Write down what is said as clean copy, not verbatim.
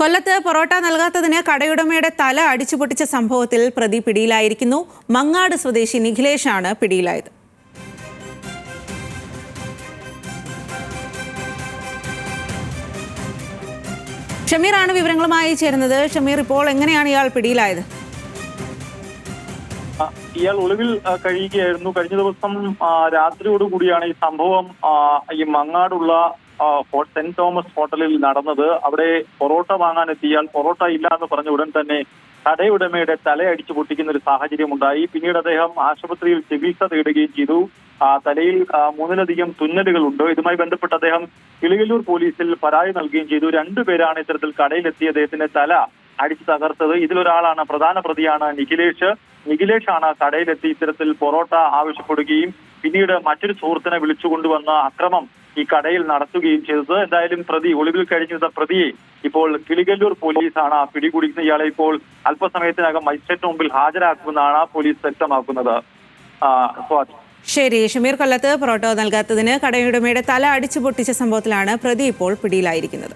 കൊല്ലത്ത് പൊറോട്ട നൽകാത്തതിന് കടയുടമയുടെ തല അടിച്ചുപൊട്ടിച്ച സംഭവത്തിൽ പ്രതി പിടിയിലായിരിക്കുന്നു. മങ്ങാട് സ്വദേശി നിഖിലേഷാണ് പിടിയിലായത്. ഷമീറാണ് വിവരങ്ങളുമായി ചേരുന്നത്. ഷമീർ, ഇപ്പോൾ എങ്ങനെയാണ് ഇയാൾ പിടിയിലായത്? ഇയാൾ ഒളിവിൽ കഴിയുകയായിരുന്നു. കഴിഞ്ഞ ദിവസം രാത്രിയോടുകൂടിയാണ് ഈ സംഭവം ഈ മങ്ങാടുള്ള സെന്റ് തോമസ് ഹോട്ടലിൽ നടന്നത്. അവിടെ പൊറോട്ട വാങ്ങാനെത്തിയ ഇയാൾ പൊറോട്ട ഇല്ല എന്ന് പറഞ്ഞ ഉടൻ തന്നെ കടയുടമയുടെ തലയടിച്ചു പൊട്ടിക്കുന്ന ഒരു സാഹചര്യം ഉണ്ടായി. പിന്നീട് അദ്ദേഹം ആശുപത്രിയിൽ ചികിത്സ തേടുകയും ചെയ്തു. തലയിൽ 3ലധികം തുന്നലുകളുണ്ട്. ഇതുമായി ബന്ധപ്പെട്ട് അദ്ദേഹം കിളികല്ലൂർ പോലീസിൽ പരാതി നൽകുകയും ചെയ്തു. 2 പേരാണ് ഇത്തരത്തിൽ കടയിലെത്തി അദ്ദേഹത്തിന്റെ തല അടിച്ചു തകർത്തത്. ഇതിലൊരാളാണ്, പ്രധാന പ്രതിയാണ് നിഖിലേഷാണ് കടയിലെത്തി ഇത്തരത്തിൽ പൊറോട്ട ആവശ്യപ്പെടുകയും പിന്നീട് മറ്റൊരു സുഹൃത്തിനെ വിളിച്ചുകൊണ്ടുവന്ന അക്രമം ഈ കടയിൽ നടത്തുകയും ചെയ്തത്. എന്തായാലും പ്രതി ഒളിവിൽ കഴിഞ്ഞിരുന്ന പ്രതിയെ ഇപ്പോൾ കിളികല്ലൂർ പോലീസാണ് പിടികൂടിക്കുന്നത്. ഇയാളെ ഇപ്പോൾ അല്പസമയത്തിനകം മജിസ്ട്രേറ്റിന് മുമ്പിൽ ഹാജരാക്കുമെന്നാണ് പോലീസ് വ്യക്തമാക്കുന്നത്. ശരി ഷമീർ, കൊല്ലത്ത് പൊറോട്ട നൽകാത്തതിന് കടയുടമയുടെ തല അടിച്ചു പൊട്ടിച്ച സംഭവത്തിലാണ് പ്രതി ഇപ്പോൾ പിടിയിലായിരിക്കുന്നത്.